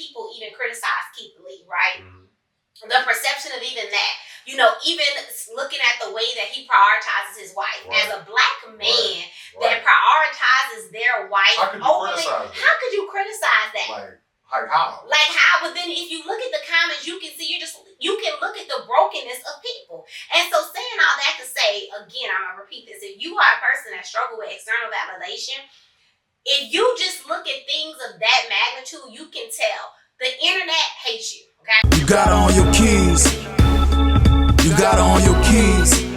people even criticize Keith Lee, right? The perception of even that, you know, even looking at the way that he prioritizes his wife as a black man that prioritizes their wife. How could you criticize that? How could you criticize that? Like how? Like how? But then if you look at the comments, you can see you can look at the brokenness of people. And so saying all that to say, again, I'm gonna repeat this: if you are a person that struggle with external validation, if you just look at things of that magnitude, you can tell the internet hates you. Okay? You got on your keys. You got on your keys.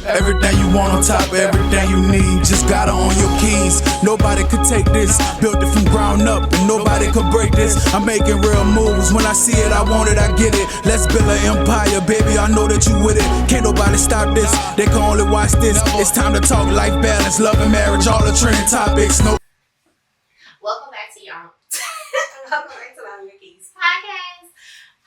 Everything you want on top of everything you need. Just got on your keys. Nobody could take this. Built it from ground up and nobody could break this. I'm making real moves. When I see it, I want it, I get it. Let's build an empire, baby. I know that you with it. Can't nobody stop this. They can only watch this. It's time to talk life balance, love and marriage, all the trending topics. No. Welcome back to y'all. Welcome back to On Your Keys podcast.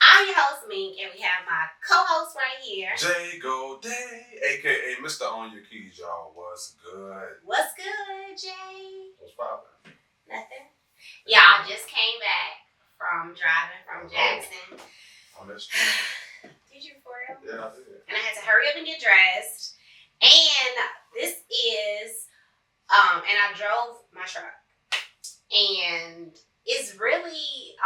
I'm your host, Mink, and we have my co-host right here, Jay Goday, aka Mr. On Your Keys, y'all. What's good? What's good, Jay? What's poppin'? Nothing. Y'all just came back from driving from Jackson. On that street. Did you for real? Yeah, I did. And I had to hurry up and get dressed. And this is, and I drove my truck. And it's really,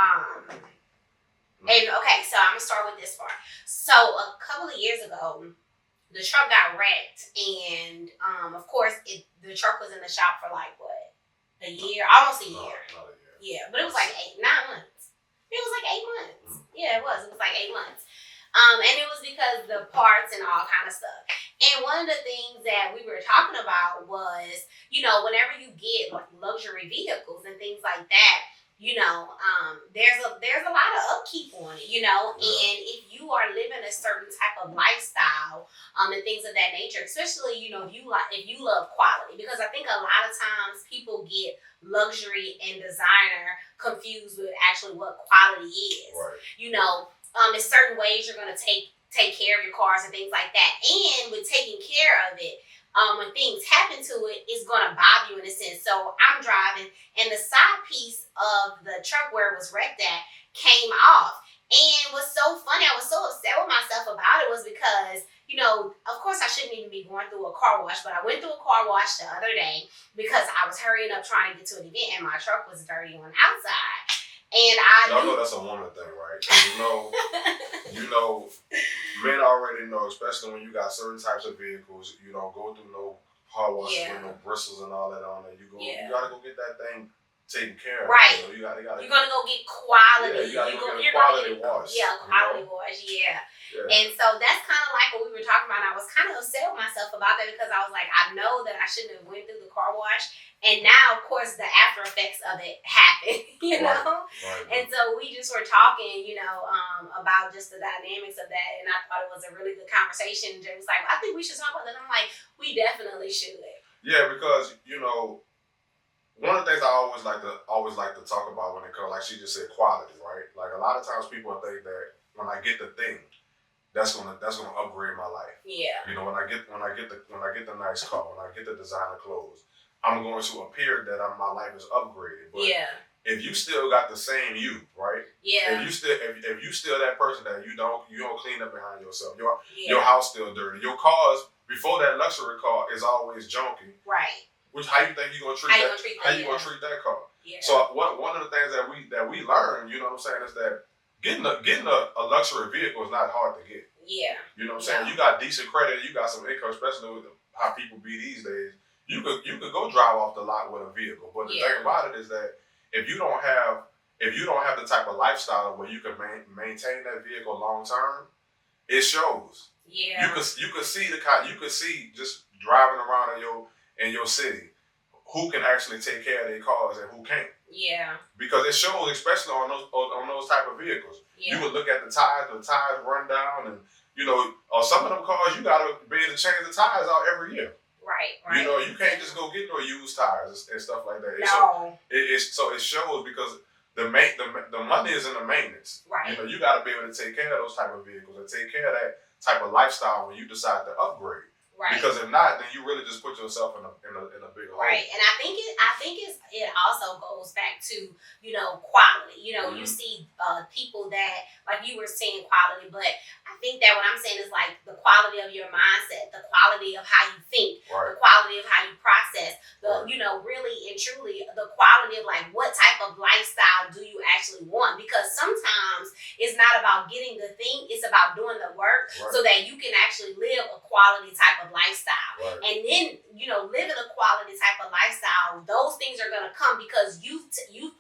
and okay, so I'm gonna start with this part. So a couple of years ago, the truck got wrecked, and of course, the truck was in the shop for like what, a year, almost a year. Not a year. Yeah, but it was like 9 months. It was like 8 months. Yeah, it was. It was like 8 months. And it was because the parts and all kind of stuff. And one of the things that we were talking about was, you know, whenever you get like luxury vehicles and things like that, you know, there's a lot of upkeep on it, you know, and if you are living a certain type of lifestyle, and things of that nature, especially, you know, if you love quality, because I think a lot of times people get luxury and designer confused with actually what quality is. Right. You know, in certain ways you're gonna take care of your cars and things like that, and with taking care of it, when things happen to it, it's gonna bother you in a sense. So I'm driving, and the side piece of the truck where it was wrecked at came off. And what's so funny, I was so upset with myself about it was because, you know, of course I shouldn't even be going through a car wash, but I went through a car wash the other day because I was hurrying up trying to get to an event, and my truck was dirty on the outside. And Y'all know that's a woman thing, right? You know, men already know, especially when you got certain types of vehicles, you don't go through no car washes with no bristles and all that on there. You gotta go get that thing taken care of. Right. You know, you're gonna go get quality. Yeah, you gotta go get a quality wash. Yeah, quality wash. Yeah. And so that's kind of like what we were talking about. And I was kind of upset with myself about that because I was like, I know that I shouldn't have went through the car wash. And now, of course, the after effects of it happen, you know? Right. And so we just were talking, you know, about just the dynamics of that. And I thought it was a really good conversation. Jay was like, I think we should talk about that. And I'm like, we definitely should. Yeah, because, you know, one of the things I always like to talk about when it comes, like she just said, quality, right? Like a lot of times people think that when I get the thing, that's gonna upgrade my life. Yeah. You know, when I get the nice car, when I get the designer clothes, I'm going to appear that my life is upgraded. But if you still got the same you, right? Yeah. If you still that person that you don't clean up behind yourself, your house still dirty, your cars before that luxury car is always junky. Right. Which how you think you're gonna treat that? How you gonna treat that car? Yeah. So one of the things that we learn, you know what I'm saying, is that getting a luxury vehicle is not hard to get. Yeah. You know what I'm saying? You got decent credit, you got some income, especially with how people be these days. You could go drive off the lot with a vehicle. But the thing about it is that if you don't have the type of lifestyle where you can maintain that vehicle long term, it shows. Yeah. You could see just driving around in your city who can actually take care of their cars and who can't. Yeah. Because it shows, especially on those type of vehicles. Yeah. You would look at the tires run down, and you know, or some of them cars you gotta be able to change the tires out every year. Right. You know, you can't just go get no used tires and stuff like that. No. So it shows because the money is in the maintenance. Right. You know, you gotta be able to take care of those type of vehicles and take care of that type of lifestyle when you decide to upgrade. Right. Because if not, then you really just put yourself in a big hole. Right. And I think it also goes back to, quality. You see people that, like you were saying quality, but I think that what I'm saying is like the quality of your mindset, the quality of how you think, right. the quality of how you process, right. Really and truly the quality of like what type of lifestyle do you actually want? Because sometimes it's not about getting the thing, it's about doing the work right. so that you can actually live a quality type of lifestyle. Right. And then, living a quality type of lifestyle, those things are going to come because you've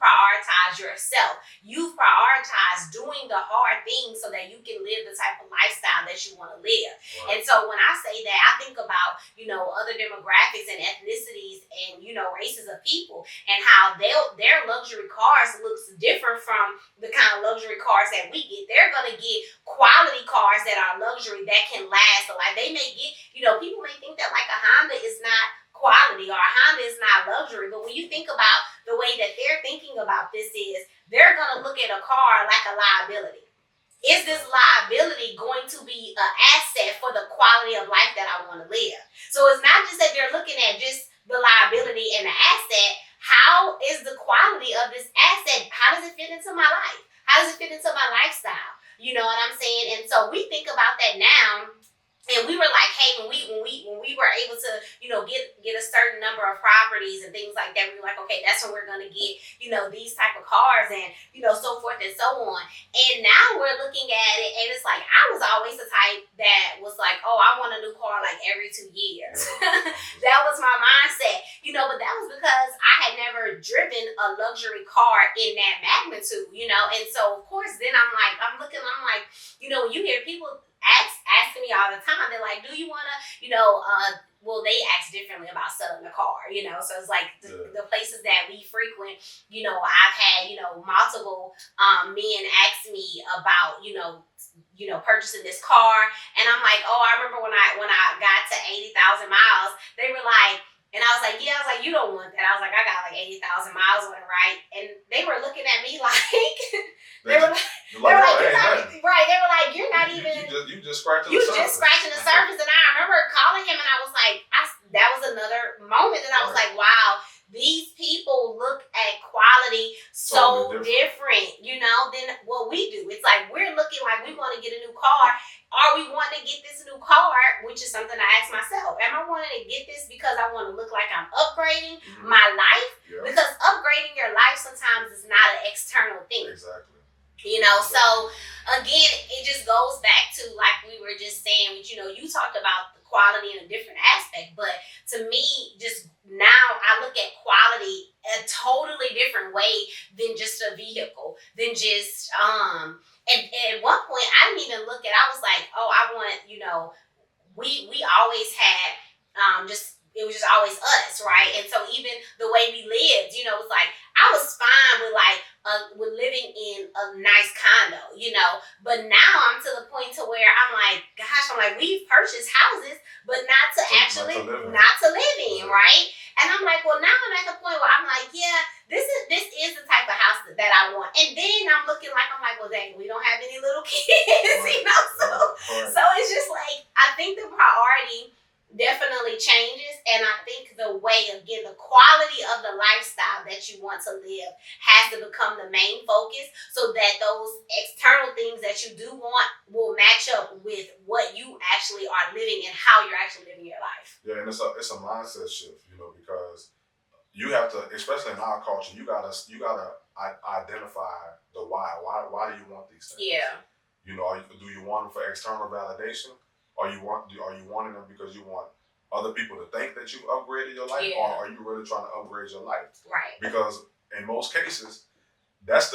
prioritized yourself. You've prioritized doing the hard things so that you can live the type of lifestyle that you want to live. Right. And so when I say that, I think about, other demographics and ethnicities and, races of people and how their luxury cars looks different from the kind of luxury cars that we get. They're going to get quality cars that are luxury that can last. So like they may get, people may think that like a Honda is not quality or a Honda is not luxury. But when you think about the way that they're thinking about this is they're going to look at a car like a liability. Is this liability going to be an asset for the quality of life that I want to live? So it's not just that they're looking at just the liability and the asset. How is the quality of this asset? How does it fit into my life? How does it fit into my lifestyle? You know what I'm saying? And so we think about that now. And we were like, hey, when we were able to, get a certain number of properties and things like that, we were like, okay, that's when we're gonna get, these type of cars and, so forth and so on. And now we're looking at it and it's like I was always the type that was like, oh, I want a new car like every 2 years. That was my mindset. But that was because I had never driven a luxury car in that magnitude, and so of course then I'm like, when you hear people asking me all the time, they're like, do you want to, well, they ask differently about selling a car, so it's like the places that we frequent, I've had, multiple men ask me about, purchasing this car. And I'm like, oh, I remember when I got to 80,000 miles, they were like, and I was like, you don't want that. I was like, I got like 80,000 miles on it, right? And they were looking at me like, they were like, you're not even. You just scratching the surface. You just scratching the surface. And I remember calling him and I was like, that was another moment that I was like, wow, these people look at quality so totally different, than what we do. It's like we're looking like we want to get a new car. Are we wanting to get this new car? Which is something I ask myself. Am I wanting to get this because I want to look like I'm upgrading my life? Yeah. Because upgrading your life sometimes is not an external thing. Exactly. So again, it just goes back to like we were just saying, which, you talked about the quality in a different aspect, but to me, just now I look at quality a totally different way than just a vehicle, than just, and at one point I didn't even look at, I was like, oh, I want, we always had, it was just always us, right? And so even the way we lived, it's like, I was fine with like, with living in a nice condo, but now I'm to the point to where I'm like, we've purchased houses, but not to live in, right? And I'm like, well, now I'm at the point where I'm like, yeah, this is the type of house that I want. And then I'm like, well, dang, we don't have any little kids, so it's just like, I think the priority definitely changes, and I think the way, again, the quality of the lifestyle that you want to live has to become the main focus, so that those external things that you do want will match up with what you actually are living and how you're actually living your life. Yeah, and it's a mindset shift, because you have to, especially in our culture, you gotta identify the why. Why do you want these things? Yeah. Do you want them for external validation? Are you wanting them because you want other people to think that you upgraded your life, or are you really trying to upgrade your life? Right. Because in most cases, that is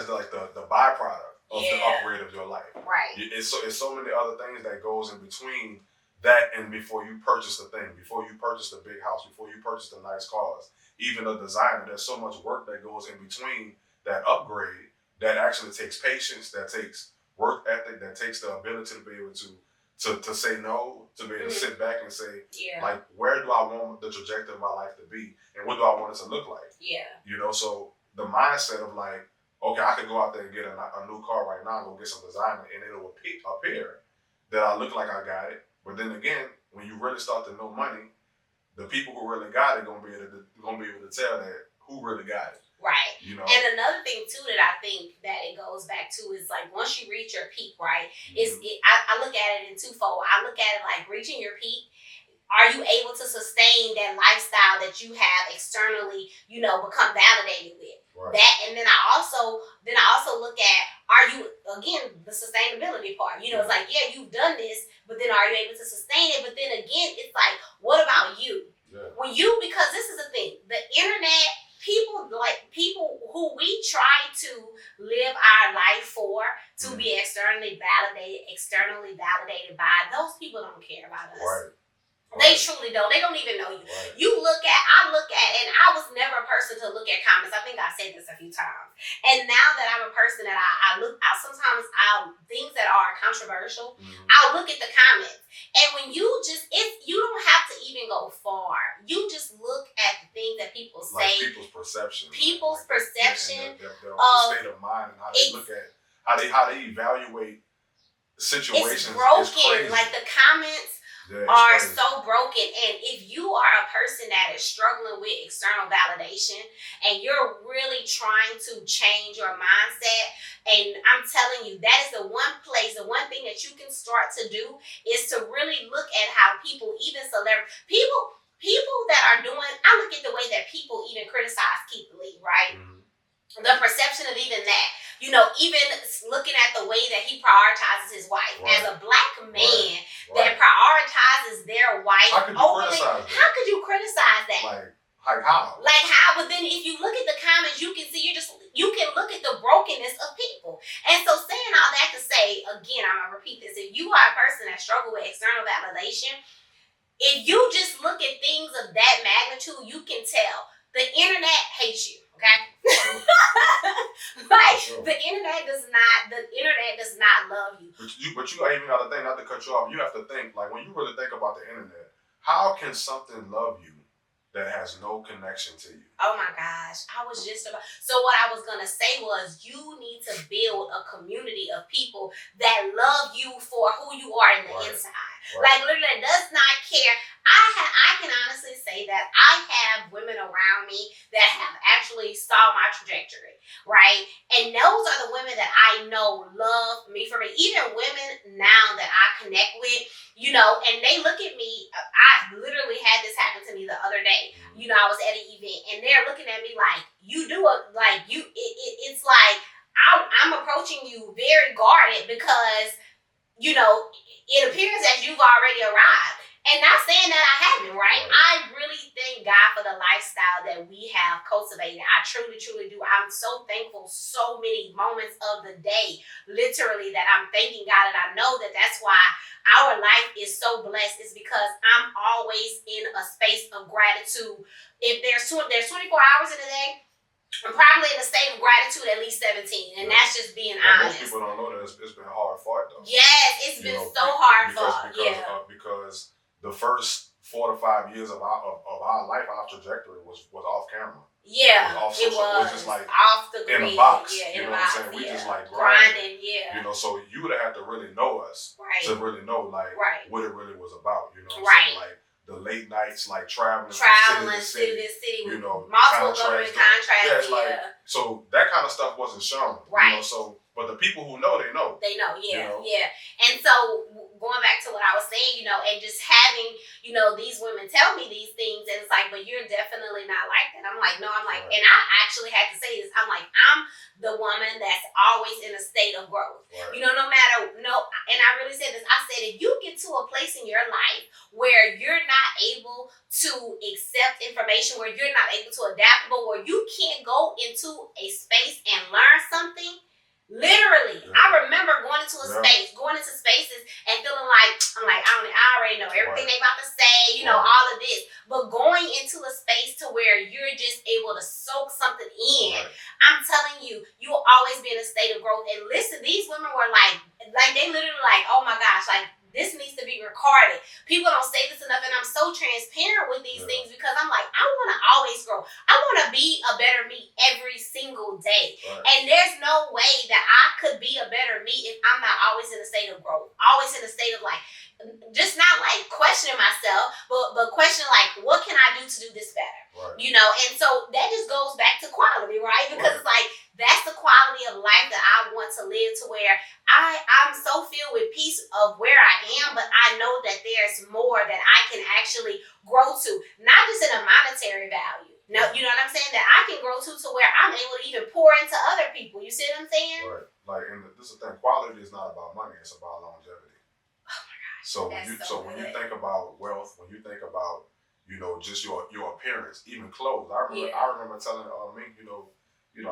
like the byproduct of the upgrade of your life. Right. It's so many other things that goes in between that and before you purchase the thing, before you purchase the big house, before you purchase the nice cars, even a designer. There's so much work that goes in between that upgrade that actually takes patience, that takes work ethic, that takes the ability to be able to say no, to be able to sit back and say, like, where do I want the trajectory of my life to be, and what do I want it to look like? Yeah. So the mindset of like, okay, I could go out there and get a new car right now and go get some designer, and it'll appear that I look like I got it, But then again, when you really start to know money, the people who really got it gonna be able to tell that who really got it. Right. You know. And another thing too that I think that it goes back to is like once you reach your peak, right? I look at it in twofold. I look at it like reaching your peak. Are you able to sustain that lifestyle that you have externally, become validated with? Right. That, and then I also look at, are you, again, the sustainability part. It's like, yeah, you've done this, but then are you able to sustain it? But then again, it's like, what about you? Yeah. Because this is the thing, the internet, people who we try to live our life for, to be externally validated by, those people don't care about us. Right. They truly don't. They don't even know you. Right. I look at, and I was never a person to look at comments. I think I said this a few times. And now that I'm a person that I look out, sometimes things that are controversial, I'll look at the comments. And when you don't have to even go far. You just look at the things that people say. Like people's perception. Of state of mind and how they look at, how they evaluate situations. It's broken. It's crazy. Like the comments are so broken, and if you are a person that is struggling with external validation and you're really trying to change your mindset, and I'm telling you, that is the one thing that you can start to do is to really look at how people, even people that are doing, I look at the way that people even criticize Keith Lee, right? The perception of even that, even looking at the way that he prioritizes his wife. Right. As a black man Right. that prioritizes their wife. How could you criticize that? How could you criticize that? Like how? Like how? But then if you look at the comments, you can see you can look at the brokenness of people. And so saying all that to say, again, I'm gonna repeat this: if you are a person that struggles with external validation, if you just look at things of that magnitude, you can tell the internet hates you. Okay. The internet does not love you. But you even got to think, not to cut you off, you have to think, like, when you really think about the internet, how can something love you that has no connection to you? Oh my gosh. So what I was going to say was, you need to build a community of people that love you for who you are in the inside. Right. Like, literally does not care. I can honestly say that I have women around me that have actually saw my trajectory, right? And those are the women that I know love me for me. Even women now that I connect with, and they look at me. I literally had this happen to me the other day. I was at an event and they're looking at me like, it's like I'm approaching you very guarded because, it appears that you've already arrived. And not saying that I haven't, right? I really thank God for the lifestyle that we have cultivated. I truly, truly do. I'm so thankful so many moments of the day, literally, that I'm thanking God. And I know that that's why our life is so blessed, is because I'm always in a space of gratitude. If there's 24 hours in a day, I'm probably in a state of gratitude at least 17, and that's just being honest. Most people don't know that it's been hard fought, though. Yes, it's been so hard fought. Because the first 4 to 5 years of our life, our trajectory was off camera. Yeah, it was just like off the grid. In a box. Yeah, you know what I'm saying? We just like grinding. Yeah. So you would have to really know us to really know what it really was about. You know what I'm saying? Like the late nights, like traveling from city to city, with multiple government contracts. So that kind of stuff wasn't shown. Right. But the people who know, they know. They know, yeah. And so going back to what I was saying, and just having, these women tell me these things, and it's like, but you're definitely not like that. I'm like, no, and I actually had to say this. I'm like, I'm the woman that's always in a state of growth. Right. And I really said this. I said, if you get to a place in your life where you're not able to accept information, where you're not able to adapt, where you can't go into a space and learn something, literally, I remember going into spaces and feeling like, I already know everything they about to say, all of this. But going into a space to where you're just able to soak something in, I'm telling you, you'll always be in a state of growth. And listen, these women were like they literally like, oh my gosh, like, this needs to be recorded. People don't say this enough, and I'm so transparent with these things because I'm like, I want to always grow. I want to be a better me every single day. Right. And there's no way that I could be a better me if I'm not always in a state of growth, always in a state of like, just not like questioning myself, but questioning like, what can I do to do this better? Right. You know, and so that just goes back to quality, right? Because it's like, that's the quality of life that I want to live, to where I'm so filled with peace of where I am, but I know that there's more that I can actually grow to, not just in a monetary value. No, you know what I'm saying? That I can grow to where I'm able to even pour into other people. You see what I'm saying? Right. Like, and this is the thing. Quality is not about money. It's about longevity. Oh my gosh. So when you think about wealth, when you think about, you know, just your appearance, even clothes. I remember telling Mink, you know,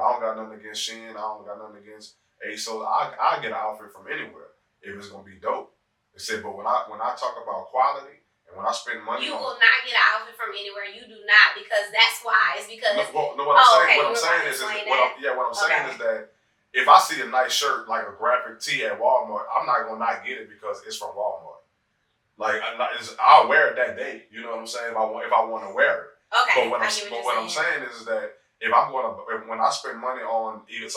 I don't got nothing against Shein. I don't got nothing against ASOS. I get an outfit from anywhere if it's gonna be dope. They said, but when I talk about quality. And when I spend money, you will not get an outfit from anywhere. You do not, because that's why. It's because what I'm saying is that if I see a nice shirt like a graphic tee at Walmart, I'm not gonna not get it because it's from Walmart. Like I'll wear it that day. You know what I'm saying? If I want to wear it. Okay. But what I'm saying is that when I spend money on either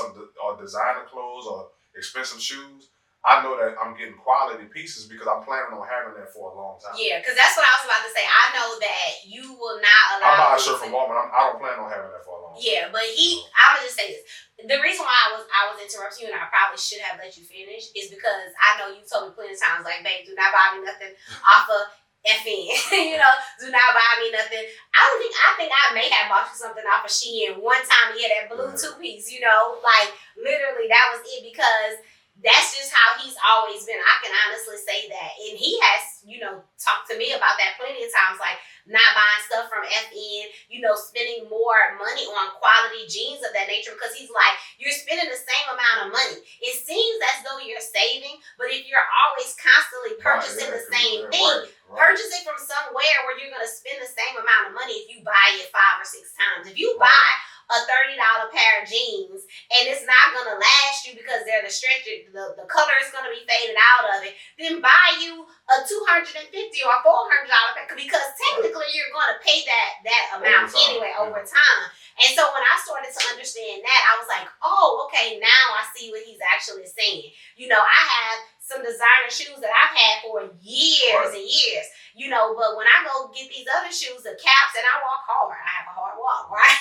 or designer clothes or expensive shoes, I know that I'm getting quality pieces because I'm planning on having that for a long time. Yeah, because that's what I was about to say. I know that you will not allow. I buy a shirt from Walmart. I don't plan on having that for a long time. Yeah, but I'm gonna just say this. The reason why I was interrupting you, and I probably should have let you finish, is because I know you told me plenty of times, like, babe, do not buy me nothing off of FN. You know, do not buy me nothing. I think I may have bought you something off of Shein one time. He had that blue two-piece. You know, like literally that was it, because that's just how he's always been. I can honestly say that. And he has, you know, talked to me about that plenty of times, like not buying stuff from FN, you know, spending more money on quality jeans of that nature, because he's like, you're spending the same amount of money. It seems as though you're saving, but if you're always constantly purchasing the same thing, purchase it from somewhere where you're going to spend the same amount of money if you buy it 5 or 6 times. If you buy a $30 pair of jeans and it's not going to last you because they're the stretch, the color is going to be faded out of it, then buy you a $250 or $400 pair, because technically you're going to pay that amount anyway over time. And so when I started to understand that, I was like, oh, okay, now I see what he's actually saying. You know, I have some designer shoes that I've had for years and years, you know, but when I go get these other shoes, the caps, and I walk hard, I have a hard walk, right?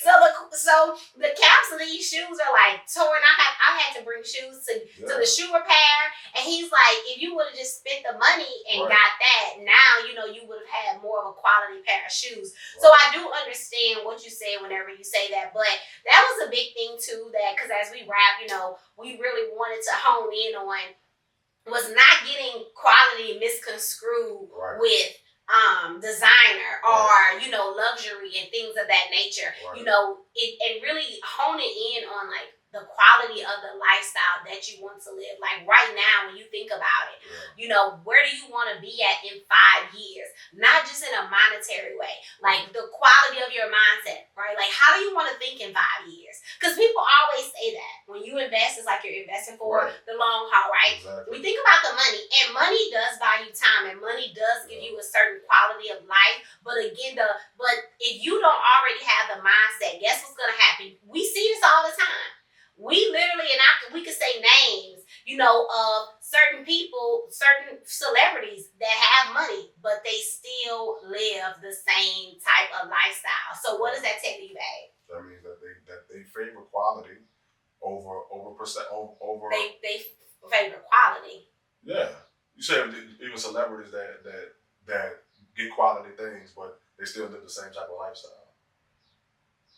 so the caps of these shoes are like torn. I had to bring shoes to the shoe repair, and he's like, if you would have just spent the money and got that, now, you know, you would have had more of a quality pair of shoes. So I do understand what you say whenever you say that, but that was a big thing too, that because as we wrap, you know, we really wanted to hone in on was not getting quality misconstrued with designer or, you know, luxury and things of that nature. You know, and really honing in on like the quality of the lifestyle that you want to live. Like right now, when you think about it, you know, where do you want to be at in 5 years? Not just in a monetary way, like the quality of your mindset, right? Like, how do you want to think in 5 years? Because people always say that when you invest, it's like you're investing for the long haul, right? Exactly. We think about the money, and money does buy you time, and money does give you a certain quality of life. But again, but if you don't already have the mindset, guess what's going to happen? We see this all the time. We literally, and we could say names, you know, of certain people, certain celebrities that have money, but they still live the same type of lifestyle. So what does that tell you, babe? That means that they favor quality over. They favor quality. Yeah, you say even celebrities that get quality things, but they still live the same type of lifestyle.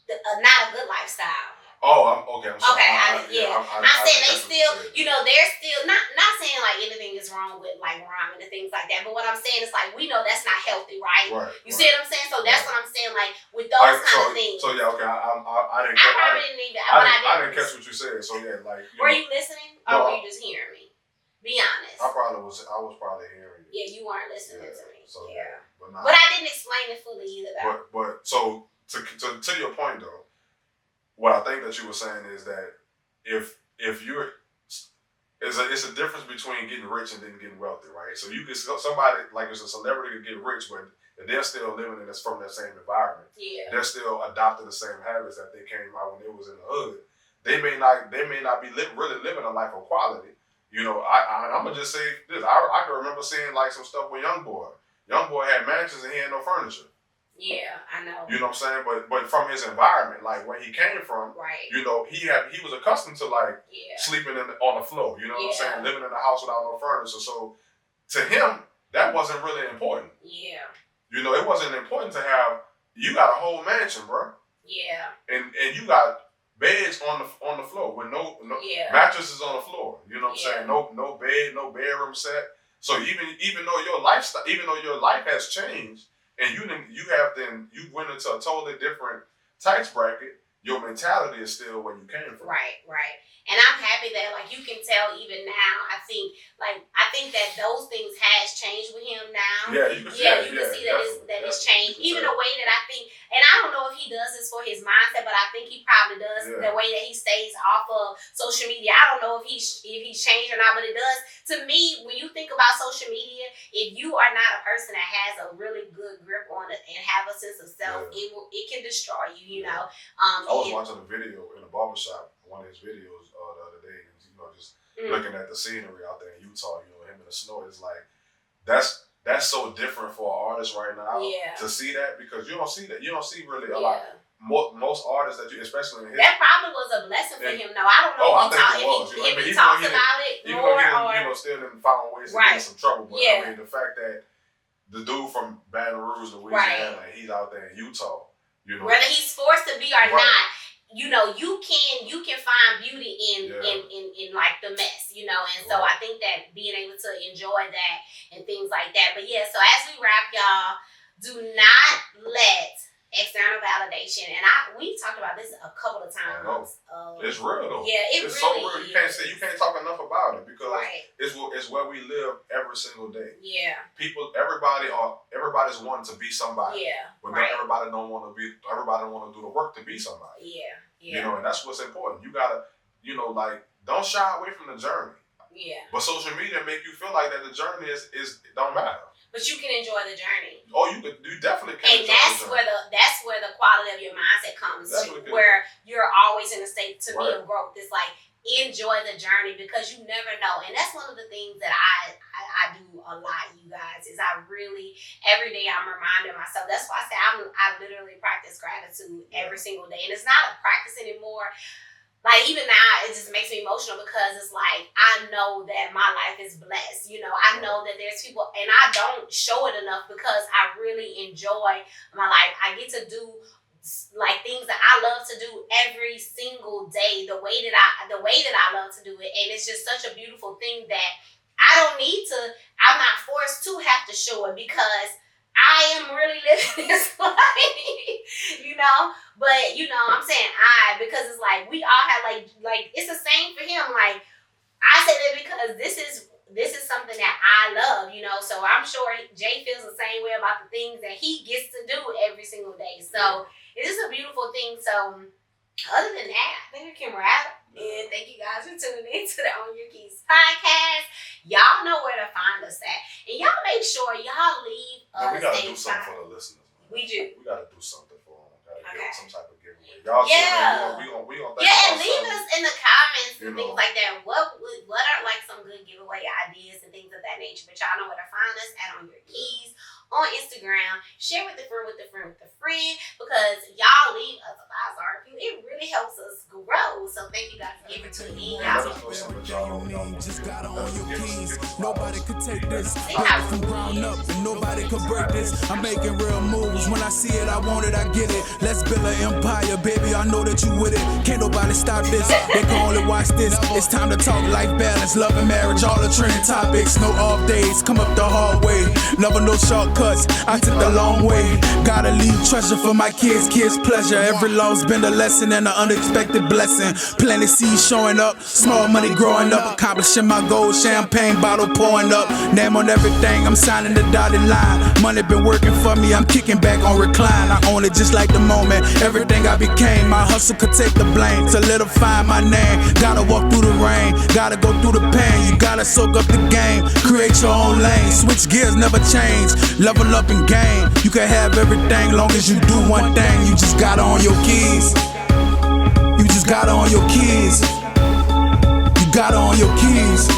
Not a good lifestyle. Oh, okay. I'm sorry. Okay, I'm saying they still, you know, they're still not saying like anything is wrong with like rhyming and things like that. But what I'm saying is like, we know that's not healthy, right? You see what I'm saying? So that's what I'm saying. Like with those kind of things. So yeah, okay. I didn't. I didn't catch what you said. So yeah, like. Were you listening, or were you just hearing me? Be honest. I was probably hearing you. Yeah, you weren't listening to me. So but I didn't explain it fully either, though. But so to your point though. What I think that you were saying is that if you're, it's a difference between getting rich and then getting wealthy, right? So you get somebody like it's a celebrity could get rich, but they're still living in from that same environment. Yeah, they're still adopting the same habits that they came out when they was in the hood. They may not be really living a life of quality, You know, I'm gonna just say this. I can remember seeing like some stuff with Young Boy had mansions and he had no furniture. Yeah, I know. You know what I'm saying? But from his environment, like where he came from, right? You know, he was accustomed to like sleeping on the floor. You know what I'm saying? Living in a house without no furniture. So to him, that wasn't really important. Yeah. You know, it wasn't important to have. You got a whole mansion, bro. Yeah. And you got beds on the floor with no mattresses on the floor. You know what I'm saying? No bed, no bedroom set. So even though your lifestyle, even though your life has changed. And you went into a totally different tax bracket. Your mentality is still where you came from. Right. And I'm happy that like you can tell even now. I think that those things has changed with him now. Yeah, you can see that it's changed. Even the way that I think, and I don't know if he does this for his mindset, but I think he probably does the way that he stays off of social media. I don't know if he's changed or not, but it does. To me, when you think about social media, if you are not a person that has a really good grip on it and have a sense of self, it can destroy you. You know. I was watching a video in a barbershop, one of his videos the other day, and you know, just looking at the scenery out there in Utah, you know, him in the snow. It's like that's so different for an artist right now to see that, because you don't see that. You don't see really a lot. Most artists that you, especially in his, that probably was a blessing for him. Though I don't know if he talks about it more, or still didn't find ways to get in some trouble. But I mean, the fact that the dude from Baton Rouge, Louisiana, he's out there in Utah. You know, whether he's forced to be or not, you know, you can find beauty in like the mess, you know. And so I think that being able to enjoy that and things like that. But yeah, so as we wrap, y'all, do not let external validation, and we talked about this a couple of times. It's real though. Yeah, it's really so real. You can't talk enough about it, because it's where we live every single day. Yeah. Everybody's wanting to be somebody. Yeah. But not everybody don't want to be. Everybody don't want to do the work to be somebody. Yeah. Yeah. You know, and that's what's important. You gotta, you know, like, don't shy away from the journey. Yeah. But social media make you feel like that the journey is don't matter. But you can enjoy the journey. Oh, you definitely can. And that's where the quality of your mindset comes to, where you're always in a state to be of growth. It's like, enjoy the journey, because you never know. And that's one of the things that I do a lot, you guys, is I really, every day I'm reminding myself. That's why I say I literally practice gratitude every single day. And it's not a practice anymore. Like, even now, it just makes me emotional, because it's like, I know that my life is blessed. You know, I know that there's people, and I don't show it enough, because I really enjoy my life. I get to do like things that I love to do every single day, the way that I love to do it. And it's just such a beautiful thing that I'm not forced to have to show it, because I am really living this life, you know. But you know, I'm saying because it's like we all have like it's the same for him. Like, I say that because this is something that I love, you know. So I'm sure Jay feels the same way about the things that he gets to do every single day. So it is a beautiful thing. So other than that, I think we can wrap. And thank you guys for tuning in to the On Your Keys podcast. Y'all know where to find us at. And y'all make sure y'all leave us. We gotta do something for the listeners. We do. We gotta do something for them. Gotta give some type of giveaway. Y'all we gonna think and leave us in the comments and things like that. What are like some good giveaway ideas and things of that nature? But y'all know where to find us at On Your Keys on Instagram. Share with a friend, because y'all leave us a 5-star review. It really helps us grow. So thank you guys again for tuning in. Just got on your keys. Nobody could take this. From ground up, and nobody could break this. I'm making real moves. When I see it, I want it, I get it. Let's build an empire, baby. I know that you with it. Can't nobody stop this. They can only watch this. It's time to talk life balance, love and marriage, all the trending topics. No off days, come up the hard way. Never no shortcuts. I took the long way. Gotta leave treasure for my kids' pleasure. Every loss been a lesson and an unexpected blessing. Plenty seeds showing up, small money growing up, accomplishing my goals. Champagne bottle pouring up, name on everything. I'm signing the dotted line. Money been working for me. I'm kicking back on recline. I own it just like the moment. Everything I became, my hustle could take the blame. Solidify my name. Gotta walk through the rain. Gotta go through the pain. You gotta soak up the game. Create your own lane. Switch gears, never change. Level up and game. You can have everything long as you do one thing. You just gotta on your keys. You just gotta on your keys. You gotta on your keys.